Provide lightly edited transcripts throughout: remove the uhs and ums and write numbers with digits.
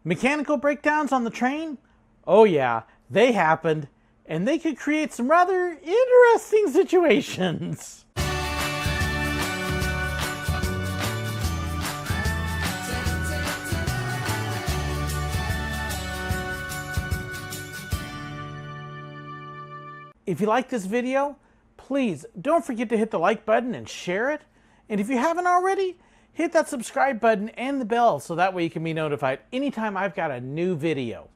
Mechanical breakdowns on the train? Oh yeah, they happened, and they could create some rather interesting situations. If you like this video, please don't forget to hit the like button and share it. And if you haven't already, hit that subscribe button and the bell so that way you can be notified anytime I've got a new video.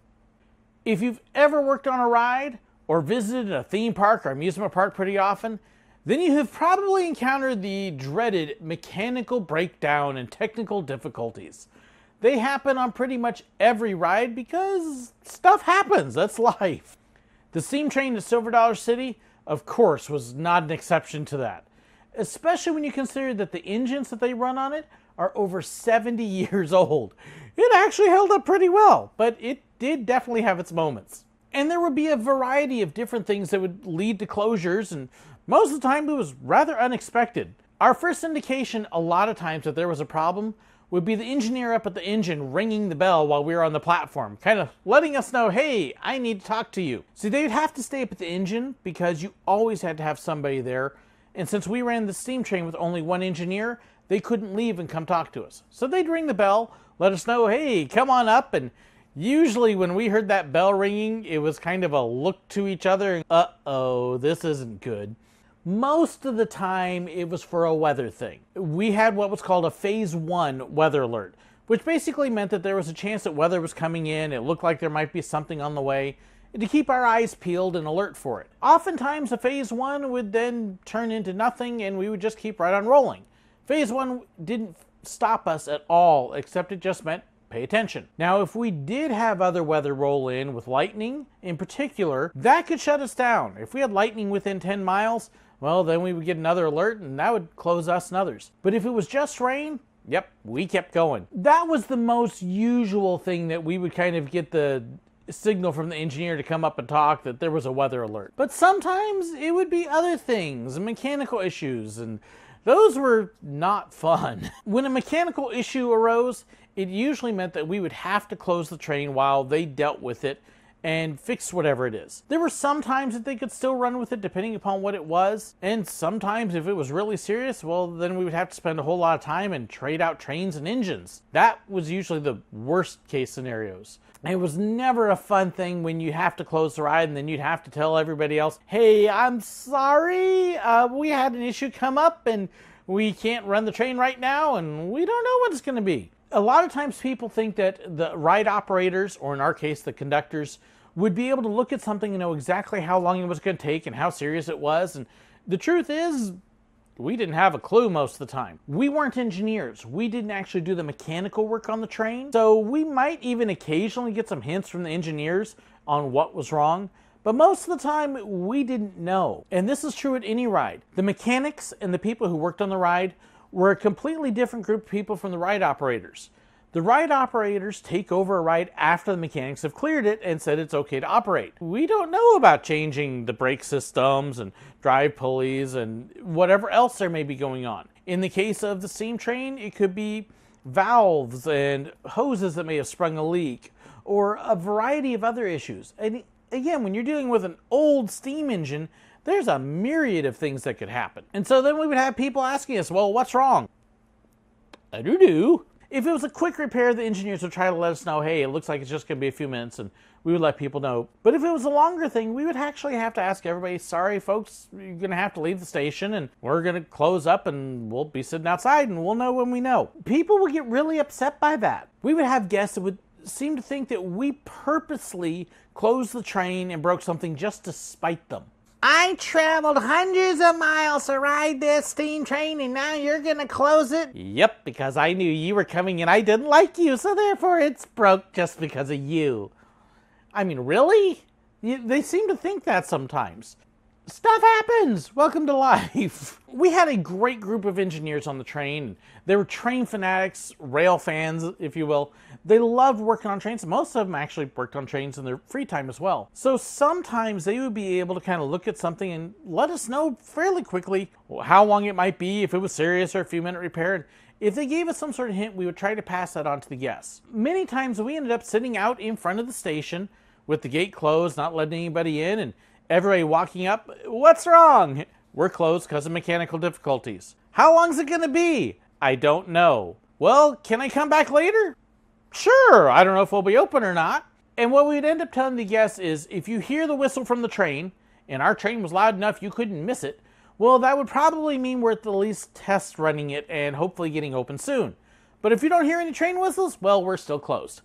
If you've ever worked on a ride or visited a theme park or amusement park pretty often, then you have probably encountered the dreaded mechanical breakdown and technical difficulties. They happen on pretty much every ride because stuff happens, that's life. The steam train to Silver Dollar City, of course, was not an exception to that. Especially when you consider that the engines that they run on it are over 70 years old. It actually held up pretty well, but it did definitely have its moments. And there would be a variety of different things that would lead to closures, and most of the time it was rather unexpected. Our first indication a lot of times that there was a problem would be the engineer up at the engine ringing the bell while we were on the platform, kind of letting us know, hey, I need to talk to you. See, they'd have to stay up at the engine because you always had to have somebody there. And since we ran the steam train with only one engineer, they couldn't leave and come talk to us. So they'd ring the bell, let us know, hey, come on up. And usually when we heard that bell ringing, it was kind of a look to each other. Uh-oh, this isn't good. Most of the time, it was for a weather thing. We had what was called a Phase 1 weather alert, which basically meant that there was a chance that weather was coming in, it looked like there might be something on the way, and to keep our eyes peeled and alert for it. Oftentimes, a Phase 1 would then turn into nothing, and we would just keep right on rolling. Phase 1 didn't stop us at all, except it just meant pay attention. Now, if we did have other weather roll in with lightning in particular, that could shut us down. If we had lightning within 10 miles, well, then we would get another alert and that would close us and others. But if it was just rain, yep, we kept going. That was the most usual thing that we would kind of get the signal from the engineer to come up and talk that there was a weather alert. But sometimes it would be other things, mechanical issues, and those were not fun. When a mechanical issue arose, it usually meant that we would have to close the train while they dealt with it and fix whatever it is. There were some times that they could still run with it depending upon what it was, and sometimes if it was really serious, well, then we would have to spend a whole lot of time and trade out trains and engines. That was usually the worst case scenarios. It was never a fun thing when you have to close the ride and then you'd have to tell everybody else, hey, I'm sorry, we had an issue come up and we can't run the train right now and we don't know what it's going to be. A lot of times people think that the ride operators, or in our case, the conductors, would be able to look at something and know exactly how long it was going to take and how serious it was. And the truth is, we didn't have a clue most of the time. We weren't engineers. We didn't actually do the mechanical work on the train. So we might even occasionally get some hints from the engineers on what was wrong. But most of the time, we didn't know. And this is true at any ride. The mechanics and the people who worked on the ride were a completely different group of people from the ride operators. The ride operators take over a ride after the mechanics have cleared it and said it's okay to operate. We don't know about changing the brake systems and drive pulleys and whatever else there may be going on. In the case of the steam train, it could be valves and hoses that may have sprung a leak or a variety of other issues. And again, when you're dealing with an old steam engine, there's a myriad of things that could happen. And so then we would have people asking us, well, what's wrong? I don't know. If it was a quick repair, the engineers would try to let us know, hey, it looks like it's just going to be a few minutes, and we would let people know. But if it was a longer thing, we would actually have to ask everybody, sorry, folks, you're going to have to leave the station, and we're going to close up, and we'll be sitting outside, and we'll know when we know. People would get really upset by that. We would have guests that would seem to think that we purposely closed the train and broke something just to spite them. I traveled hundreds of miles to ride this steam train and now you're gonna close it? Yep, because I knew you were coming and I didn't like you, so therefore it's broke just because of you. I mean, really? They seem to think that sometimes. Stuff happens. Welcome to life. We had a great group of engineers on the train. They were train fanatics, rail fans, if you will. They loved working on trains. Most of them actually worked on trains in their free time as well. So sometimes they would be able to kind of look at something and let us know fairly quickly how long it might be, if it was serious or a few minute repair. And if they gave us some sort of hint, we would try to pass that on to the guests. Many times we ended up sitting out in front of the station with the gate closed, not letting anybody in, and everybody walking up, "What's wrong?" "We're closed because of mechanical difficulties." "How long's it going to be?" "I don't know." "Well, can I come back later?" "Sure, I don't know if we'll be open or not." And what we'd end up telling the guests is, if you hear the whistle from the train, and our train was loud enough you couldn't miss it, well, that would probably mean we're at the least test running it and hopefully getting open soon. But if you don't hear any train whistles, well, we're still closed.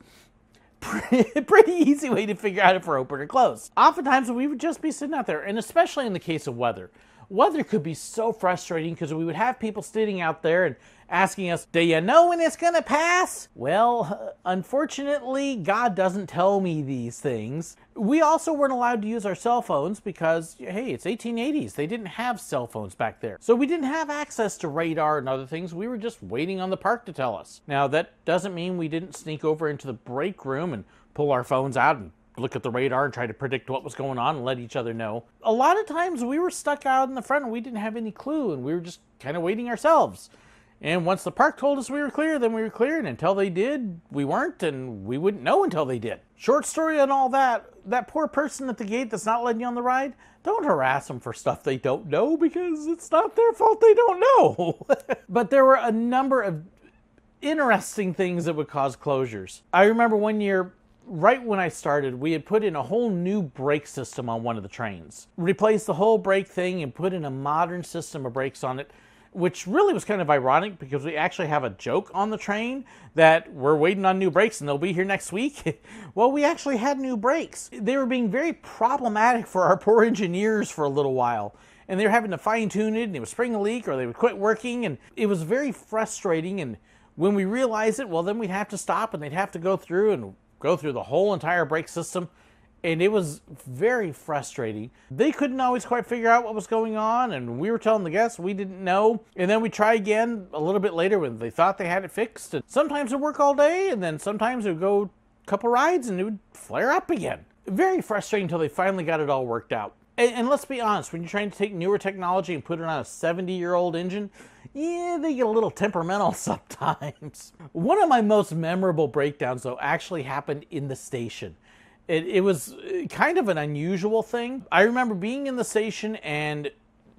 Pretty easy way to figure out if we're open or closed. Oftentimes we would just be sitting out there, and especially in the case of weather. Weather could be so frustrating because we would have people sitting out there and asking us, "Do you know when it's going to pass?" Well, unfortunately, God doesn't tell me these things. We also weren't allowed to use our cell phones because, hey, it's 1880s. They didn't have cell phones back there. So we didn't have access to radar and other things. We were just waiting on the park to tell us. Now, that doesn't mean we didn't sneak over into the break room and pull our phones out and look at the radar and try to predict what was going on and let each other know. A lot of times we were stuck out in the front and we didn't have any clue, and we were just kind of waiting ourselves. And once the park told us we were clear, then we were clear, and until they did, we weren't, and we wouldn't know until they did. Short story on all that, that poor person at the gate that's not letting you on the ride, don't harass them for stuff they don't know, because it's not their fault they don't know. But there were a number of interesting things that would cause closures. I remember one year, right when I started, we had put in a whole new brake system on one of the trains. Replaced the whole brake thing and put in a modern system of brakes on it, which really was kind of ironic because we actually have a joke on the train that we're waiting on new brakes and they'll be here next week. Well, we actually had new brakes. They were being very problematic for our poor engineers for a little while. And they were having to fine tune it, and it would spring a leak or they would quit working, and it was very frustrating. And when we realized it, well, then we'd have to stop and they'd have to go through the whole entire brake system, and it was very frustrating. They couldn't always quite figure out what was going on, and we were telling the guests we didn't know, and then we try again a little bit later when they thought they had it fixed, and sometimes it would work all day, and then sometimes it would go a couple rides and it would flare up again. Very frustrating until they finally got it all worked out. And let's be honest, when you're trying to take newer technology and put it on a 70-year-old engine, yeah, they get a little temperamental sometimes. One of my most memorable breakdowns, though, actually happened in the station. It was kind of an unusual thing. I remember being in the station and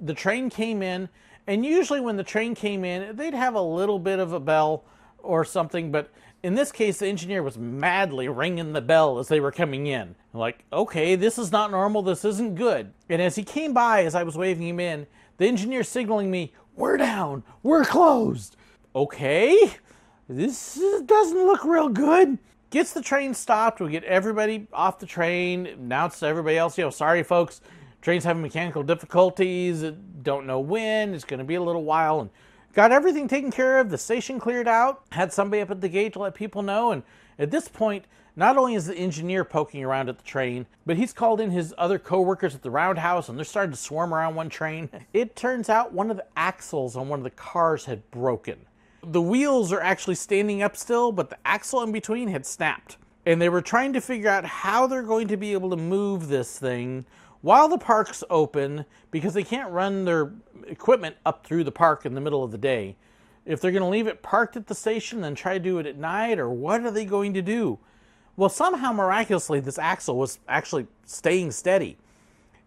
the train came in, and usually when the train came in, they'd have a little bit of a bell or something, but in this case, the engineer was madly ringing the bell as they were coming in. I'm like, okay, this is not normal, this isn't good. And as he came by, as I was waving him in, the engineer signaling me, "We're down, we're closed." Okay, this doesn't look real good. Gets the train stopped, we get everybody off the train, announce to everybody else, sorry folks, train's having mechanical difficulties, don't know when, it's gonna be a little while, and got everything taken care of, the station cleared out, had somebody up at the gate to let people know, and at this point, not only is the engineer poking around at the train, but he's called in his other co-workers at the roundhouse, and they're starting to swarm around one train. It turns out one of the axles on one of the cars had broken. The wheels are actually standing up still, but the axle in between had snapped. And they were trying to figure out how they're going to be able to move this thing while the park's open, because they can't run their equipment up through the park in the middle of the day. If they're going to leave it parked at the station and try to do it at night, or what are they going to do? Well, somehow miraculously this axle was actually staying steady.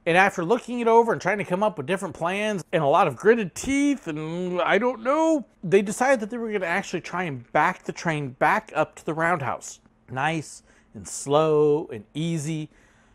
And after looking it over and trying to come up with different plans and a lot of gritted teeth and I don't know, they decided that they were going to actually try and back the train back up to the roundhouse. Nice and slow and easy.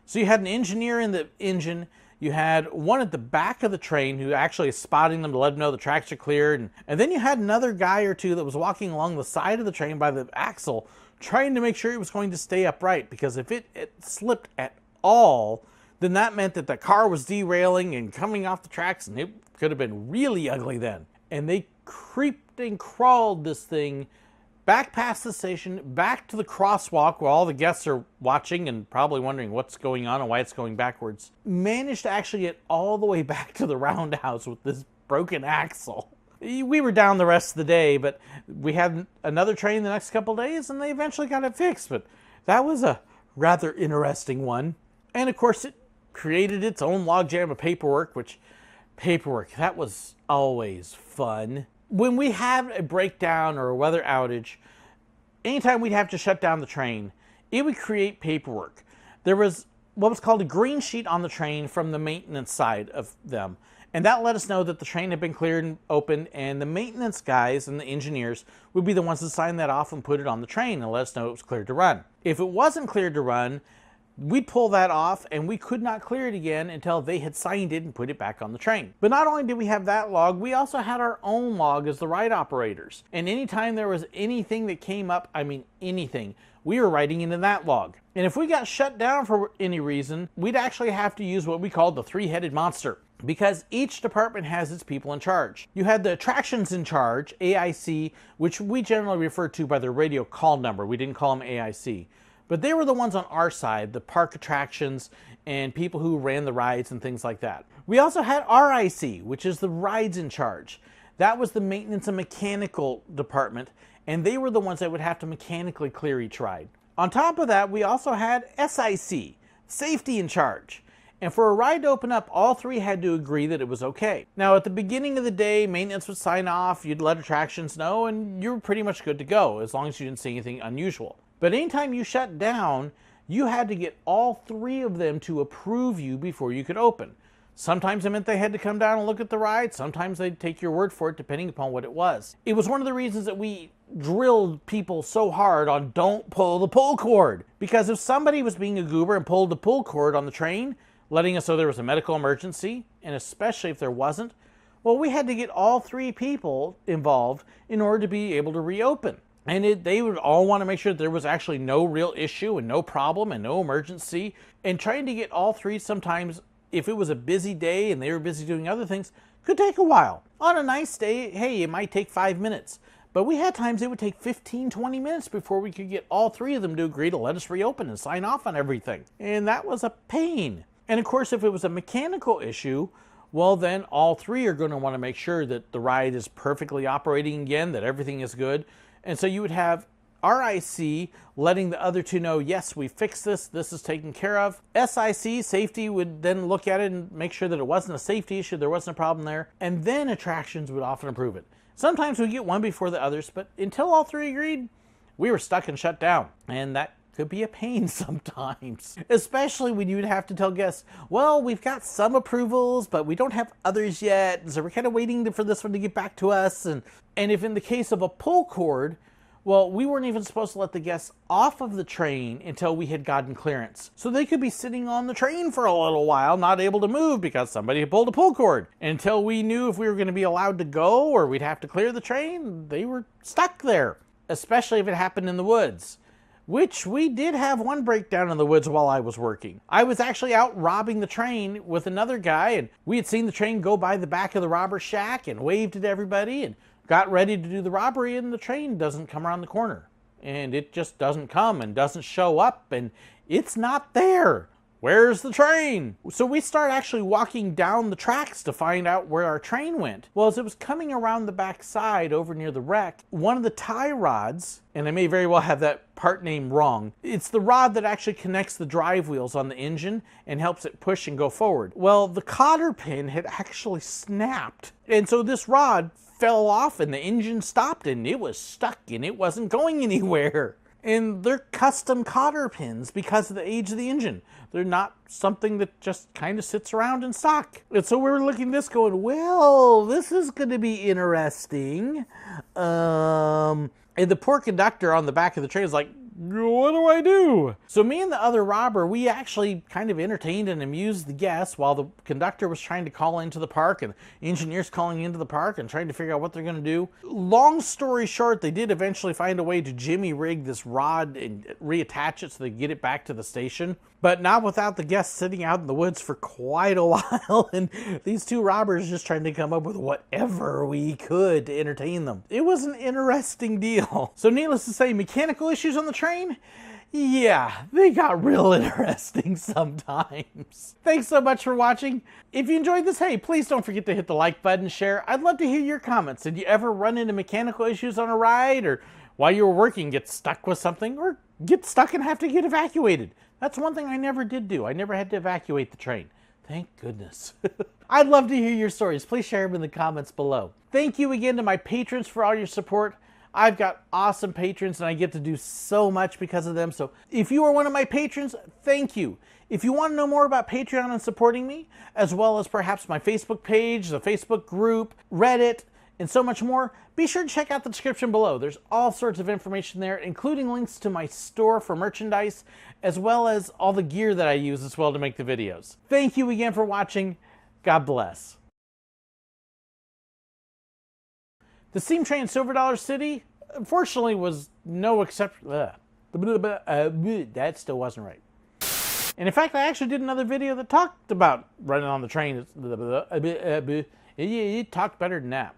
So you had an engineer in the engine, you had one at the back of the train who actually is spotting them to let them know the tracks are cleared, and then you had another guy or two that was walking along the side of the train by the axle trying to make sure it was going to stay upright, because if it slipped at all, then that meant that the car was derailing and coming off the tracks, and it could have been really ugly then. And they creeped and crawled this thing back past the station, back to the crosswalk where all the guests are watching and probably wondering what's going on and why it's going backwards. Managed to actually get all the way back to the roundhouse with this broken axle. We were down the rest of the day, but we had another train the next couple days and they eventually got it fixed. But that was a rather interesting one. And of course, it created its own logjam of paperwork, that was always fun. when we had a breakdown or a weather outage, anytime we'd have to shut down the train, it would create paperwork. There was what was called a green sheet on the train from the maintenance side of them. And that let us know that the train had been cleared and opened, and the maintenance guys and the engineers would be the ones to sign that off and put it on the train and let us know it was cleared to run. If it wasn't cleared to run, we'd pull that off and we could not clear it again until they had signed it and put it back on the train. But not only did we have that log, we also had our own log as the ride operators. And anytime there was anything that came up, I mean anything, we were writing into that log. And if we got shut down for any reason, we'd actually have to use what we called the three-headed monster, because each department has its people in charge. You had the attractions in charge, AIC, which we generally refer to by their radio call number. We didn't call them AIC. But they were the ones on our side, the park attractions and people who ran the rides and things like that. We also had RIC, which is the rides in charge. That was the maintenance and mechanical department, and they were the ones that would have to mechanically clear each ride. On top of that, we also had SIC, safety in charge. And for a ride to open up, all three had to agree that it was okay. Now, at the beginning of the day, maintenance would sign off, you'd let attractions know, and you were pretty much good to go, as long as you didn't see anything unusual. But anytime you shut down, you had to get all three of them to approve you before you could open. Sometimes it meant they had to come down and look at the ride. Sometimes they'd take your word for it, depending upon what it was. It was one of the reasons that we drilled people so hard on don't pull the pull cord. Because if somebody was being a goober and pulled the pull cord on the train, letting us know there was a medical emergency, and especially if there wasn't, well, we had to get all three people involved in order to be able to reopen. And they would all want to make sure that there was actually no real issue and no problem and no emergency. And trying to get all three sometimes, if it was a busy day and they were busy doing other things, could take a while. On a nice day, hey, it might take 5 minutes. But we had times it would take 15, 20 minutes before we could get all three of them to agree to let us reopen and sign off on everything. And that was a pain. And of course, if it was a mechanical issue, well, then all three are going to want to make sure that the ride is perfectly operating again, that everything is good. And so you would have RIC letting the other two know, yes, we fixed this, this is taken care of. SIC, safety, would then look at it and make sure that it wasn't a safety issue, there wasn't a problem there. And then attractions would often approve it. Sometimes we get one before the others, but until all three agreed, we were stuck and shut down. And that could be a pain sometimes, especially when you would have to tell guests, well, we've got some approvals, but we don't have others yet, so we're kind of waiting for this one to get back to us. And if in the case of a pull cord, well, we weren't even supposed to let the guests off of the train until we had gotten clearance. So they could be sitting on the train for a little while, not able to move because somebody had pulled a pull cord. Until we knew if we were going to be allowed to go or we'd have to clear the train, they were stuck there, especially if it happened in the woods. Which we did have one breakdown in the woods while I was working. I was actually out robbing the train with another guy, and we had seen the train go by the back of the robber shack and waved at everybody and got ready to do the robbery, and the train doesn't come around the corner. And it just doesn't come and doesn't show up, and it's not there. Where's the train? So we start actually walking down the tracks to find out where our train went. Well, as it was coming around the back side over near the wreck, one of the tie rods, and I may very well have that part name wrong, it's the rod that actually connects the drive wheels on the engine and helps it push and go forward. Well, the cotter pin had actually snapped. And so this rod fell off and the engine stopped and it was stuck and it wasn't going anywhere. And they're custom cotter pins because of the age of the engine. They're not something that just kind of sits around in stock. And so we were looking at this going, well, this is going to be interesting. And the poor conductor on the back of the train is like, what do I do? So me and the other robber, we actually kind of entertained and amused the guests while the conductor was trying to call into the park and engineers calling into the park and trying to figure out what they're going to do. Long story short, they did eventually find a way to jimmy rig this rod and reattach it so they get it back to the station. But not without the guests sitting out in the woods for quite a while and these two robbers just trying to come up with whatever we could to entertain them. It was an interesting deal. So needless to say, mechanical issues on the train? Yeah, they got real interesting sometimes. Thanks so much for watching. If you enjoyed this, hey, please don't forget to hit the like button, share. I'd love to hear your comments. Did you ever run into mechanical issues on a ride, or while you were working get stuck with something, or get stuck and have to get evacuated? That's one thing I never did do. I never had to evacuate the train. Thank goodness. I'd love to hear your stories. Please share them in the comments below. Thank you again to my patrons for all your support. I've got awesome patrons and I get to do so much because of them. So if you are one of my patrons, thank you. If you want to know more about Patreon and supporting me, as well as perhaps my Facebook page, the Facebook group, Reddit, and so much more, be sure to check out the description below. There's all sorts of information there, including links to my store for merchandise, as well as all the gear that I use as well to make the videos. Thank you again for watching. God bless. The steam train in Silver Dollar City, unfortunately, was no exception. That still wasn't right. And in fact, I actually did another video that talked about running on the train. It talked better than that.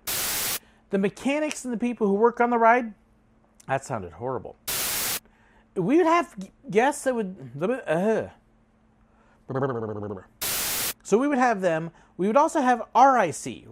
The mechanics and the people who work on the ride, that sounded horrible. We would have guests that would... So we would have them. We would also have RIC.